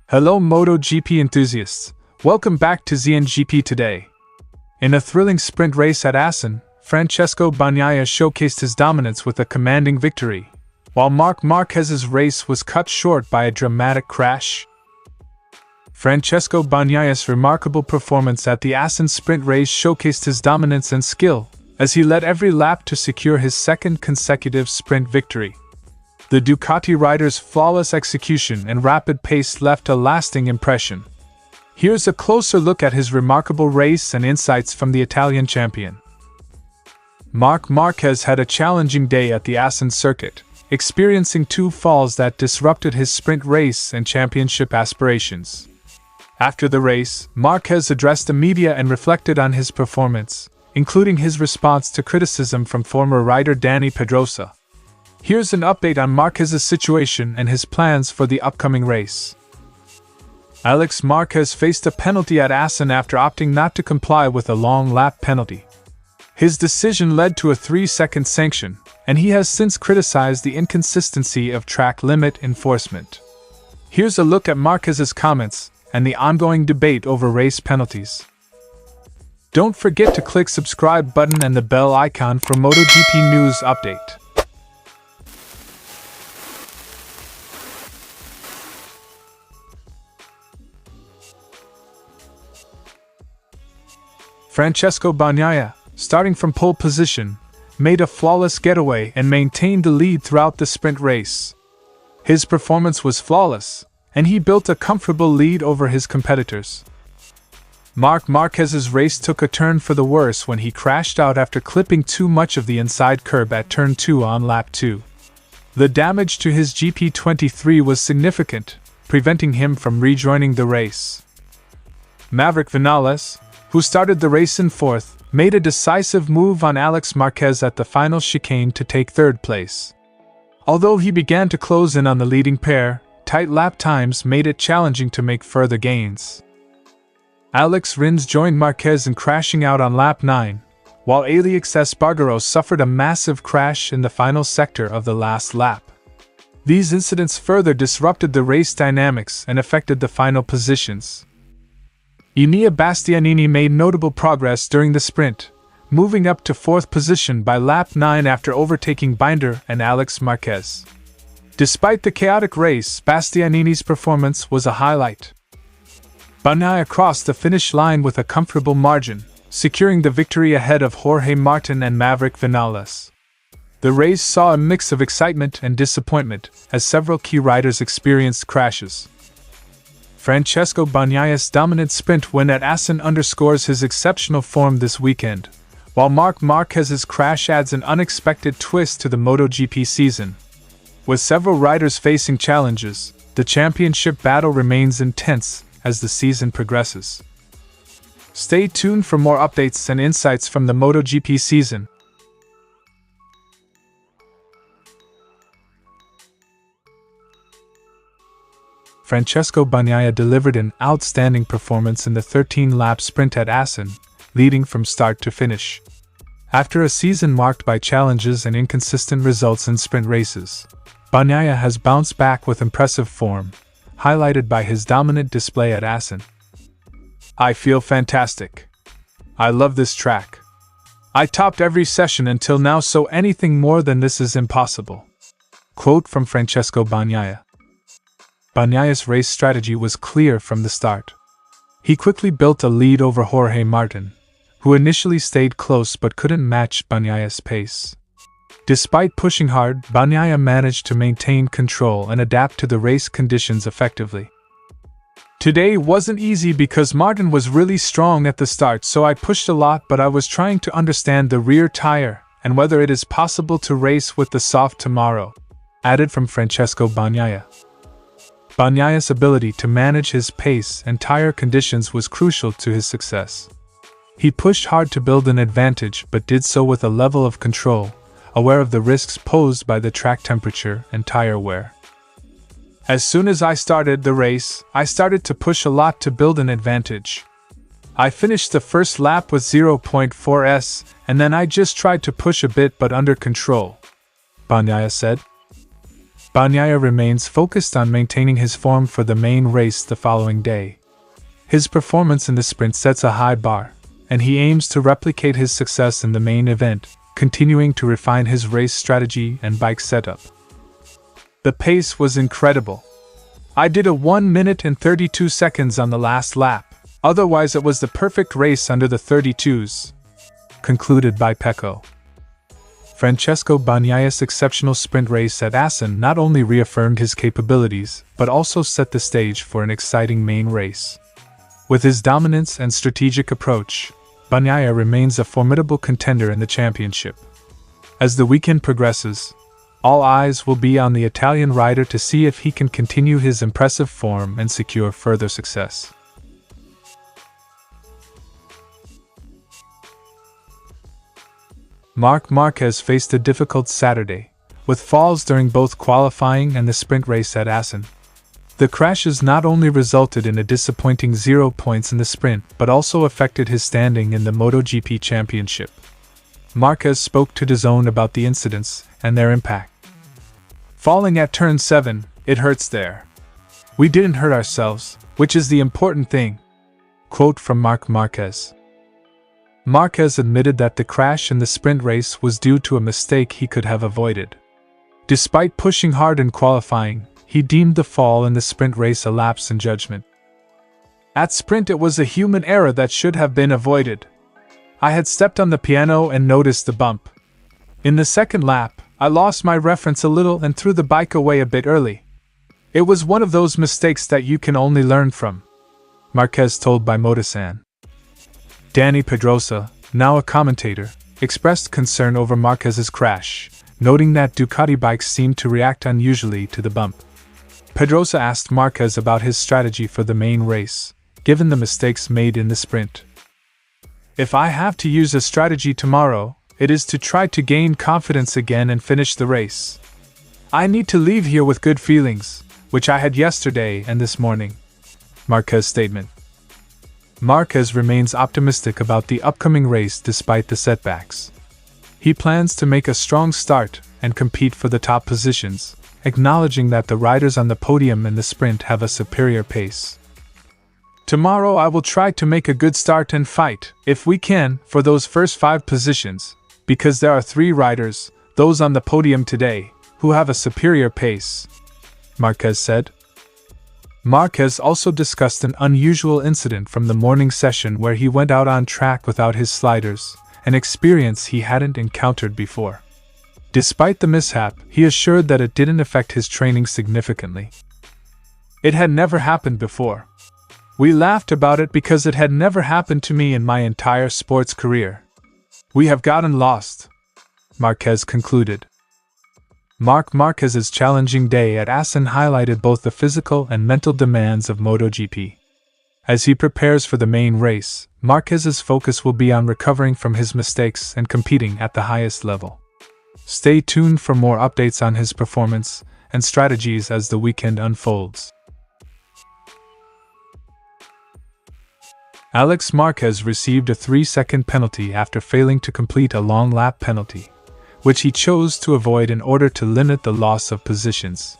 Hello MotoGP enthusiasts, welcome back to ZNGP today. In a thrilling sprint race at Assen, Francesco Bagnaia showcased his dominance with a commanding victory, while Marc Marquez's race was cut short by a dramatic crash. Francesco Bagnaia's remarkable performance at the Assen sprint race showcased his dominance and skill, as he led every lap to secure his second consecutive sprint victory. The Ducati rider's flawless execution and rapid pace left a lasting impression. Here's a closer look at his remarkable race and insights from the Italian champion. Marc Marquez had a challenging day at the Assen circuit, experiencing two falls that disrupted his sprint race and championship aspirations. After the race, Marquez addressed the media and reflected on his performance, including his response to criticism from former rider Dani Pedrosa. Here's an update on Marquez's situation and his plans for the upcoming race. Alex Marquez faced a penalty at Assen after opting not to comply with a long lap penalty. His decision led to a 3-second sanction, and he has since criticized the inconsistency of track limit enforcement. Here's a look at Marquez's comments and the ongoing debate over race penalties. Don't forget to click subscribe button and the bell icon for MotoGP news update. Francesco Bagnaia, starting from pole position, made a flawless getaway and maintained the lead throughout the sprint race. His performance was flawless, and he built a comfortable lead over his competitors. Marc Marquez's race took a turn for the worse when he crashed out after clipping too much of the inside curb at turn 2 on lap 2. The damage to his GP23 was significant, preventing him from rejoining the race. Maverick Viñales, who started the race in 4th, made a decisive move on Alex Marquez at the final chicane to take 3rd place. Although he began to close in on the leading pair, tight lap times made it challenging to make further gains. Alex Rins joined Marquez in crashing out on lap 9, while Alex Espargaro suffered a massive crash in the final sector of the last lap. These incidents further disrupted the race dynamics and affected the final positions. Enea Bastianini made notable progress during the sprint, moving up to 4th position by lap 9 after overtaking Binder and Alex Marquez. Despite the chaotic race, Bastianini's performance was a highlight. Bagnaia crossed the finish line with a comfortable margin, securing the victory ahead of Jorge Martin and Maverick Viñales. The race saw a mix of excitement and disappointment, as several key riders experienced crashes. Francesco Bagnaia's dominant sprint win at Assen underscores his exceptional form this weekend, while Marc Marquez's crash adds an unexpected twist to the MotoGP season. With several riders facing challenges, the championship battle remains intense as the season progresses. Stay tuned for more updates and insights from the MotoGP season. Francesco Bagnaia delivered an outstanding performance in the 13-lap sprint at Assen, leading from start to finish. After a season marked by challenges and inconsistent results in sprint races, Bagnaia has bounced back with impressive form, highlighted by his dominant display at Assen. "I feel fantastic. I love this track. I topped every session until now, so anything more than this is impossible." Quote from Francesco Bagnaia. Bagnaia's race strategy was clear from the start. He quickly built a lead over Jorge Martin, who initially stayed close but couldn't match Bagnaia's pace. Despite pushing hard, Bagnaia managed to maintain control and adapt to the race conditions effectively. "Today wasn't easy because Martin was really strong at the start, so I pushed a lot, but I was trying to understand the rear tire and whether it is possible to race with the soft tomorrow," added from Francesco Bagnaia. Bagnaia's ability to manage his pace and tire conditions was crucial to his success. He pushed hard to build an advantage but did so with a level of control, aware of the risks posed by the track temperature and tire wear. "As soon as I started the race, I started to push a lot to build an advantage. I finished the first lap with 0.4s, and then I just tried to push a bit but under control," Bagnaia said. Bagnaia remains focused on maintaining his form for the main race the following day. His performance in the sprint sets a high bar, and he aims to replicate his success in the main event, continuing to refine his race strategy and bike setup. The pace was incredible. I did a 1 minute and 32 seconds on the last lap, otherwise it was the perfect race under the 32s. Concluded by Pecco. Francesco Bagnaia's exceptional sprint race at Assen not only reaffirmed his capabilities, but also set the stage for an exciting main race. With his dominance and strategic approach, Bagnaia remains a formidable contender in the championship. As the weekend progresses, all eyes will be on the Italian rider to see if he can continue his impressive form and secure further success. Marc Marquez faced a difficult Saturday, with falls during both qualifying and the sprint race at Assen. The crashes not only resulted in a disappointing 0 points in the sprint, but also affected his standing in the MotoGP championship. Marquez spoke to DAZN about the incidents and their impact. "Falling at turn 7, it hurts there. We didn't hurt ourselves, which is the important thing." Quote from Marc Marquez. Marquez admitted that the crash in the sprint race was due to a mistake he could have avoided. Despite pushing hard in qualifying, he deemed the fall in the sprint race a lapse in judgment. "At sprint it was a human error that should have been avoided. I had stepped on the piano and noticed the bump. In the second lap, I lost my reference a little and threw the bike away a bit early. It was one of those mistakes that you can only learn from," Marquez told by Motosan. Dani Pedrosa, now a commentator, expressed concern over Marquez's crash, noting that Ducati bikes seemed to react unusually to the bump. Pedrosa asked Marquez about his strategy for the main race, given the mistakes made in the sprint. "If I have to use a strategy tomorrow, it is to try to gain confidence again and finish the race. I need to leave here with good feelings, which I had yesterday and this morning," Marquez's statement. Marquez remains optimistic about the upcoming race despite the setbacks. He plans to make a strong start and compete for the top positions, acknowledging that the riders on the podium in the sprint have a superior pace. "Tomorrow I will try to make a good start and fight, if we can, for those first 5 positions, because there are 3 riders, those on the podium today, who have a superior pace," Marquez said. Marquez also discussed an unusual incident from the morning session where he went out on track without his sliders, an experience he hadn't encountered before. Despite the mishap, he assured that it didn't affect his training significantly. "It had never happened before. We laughed about it because it had never happened to me in my entire sports career. We have gotten lost," Marquez concluded. Marc Marquez's challenging day at Assen highlighted both the physical and mental demands of MotoGP. As he prepares for the main race, Marquez's focus will be on recovering from his mistakes and competing at the highest level. Stay tuned for more updates on his performance and strategies as the weekend unfolds. Alex Marquez received a 3-second penalty after failing to complete a long lap penalty, which he chose to avoid in order to limit the loss of positions.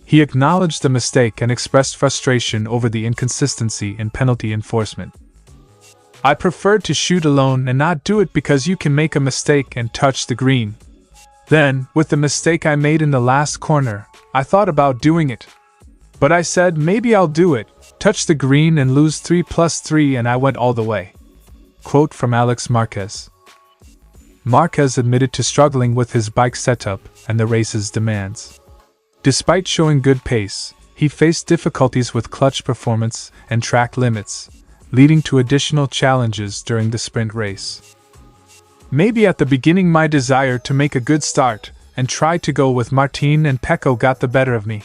He acknowledged the mistake and expressed frustration over the inconsistency in penalty enforcement. "I preferred to shoot alone and not do it because you can make a mistake and touch the green. Then, with the mistake I made in the last corner, I thought about doing it. But I said maybe I'll do it, touch the green and lose 3+3 and I went all the way." Quote from Alex Marquez. Marquez admitted to struggling with his bike setup and the race's demands. Despite showing good pace, he faced difficulties with clutch performance and track limits, leading to additional challenges during the sprint race. "Maybe at the beginning my desire to make a good start and try to go with Martin and Pecco got the better of me.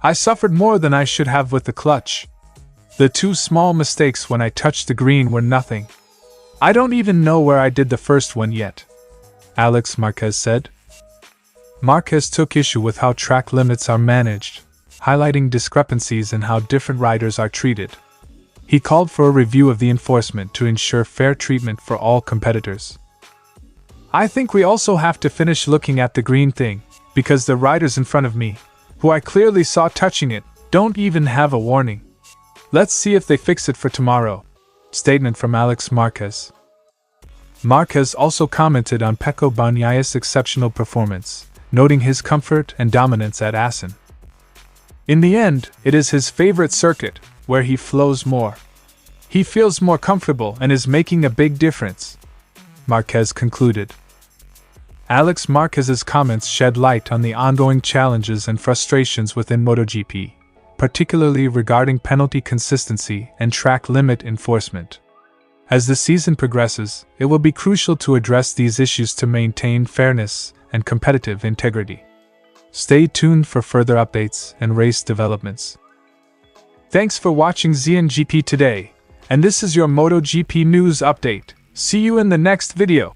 I suffered more than I should have with the clutch. The 2 small mistakes when I touched the green were nothing. I don't even know where I did the first one yet," Alex Marquez said. Marquez took issue with how track limits are managed, highlighting discrepancies in how different riders are treated. He called for a review of the enforcement to ensure fair treatment for all competitors. "I think we also have to finish looking at the green thing, because the riders in front of me, who I clearly saw touching it, don't even have a warning. Let's see if they fix it for tomorrow. Statement from Marc Marquez. Marquez also commented on Pecco Bagnaia's exceptional performance, noting his comfort and dominance at Assen. In the end, it is his favorite circuit, where he flows more. He feels more comfortable and is making a big difference, Marquez concluded. Marc Marquez's comments shed light on the ongoing challenges and frustrations within MotoGP, particularly regarding penalty consistency and track limit enforcement. As the season progresses, it will be crucial to address these issues to maintain fairness and competitive integrity. Stay tuned for further updates and race developments. Thanks for watching ZNGP today, and this is your MotoGP news update. See you in the next video.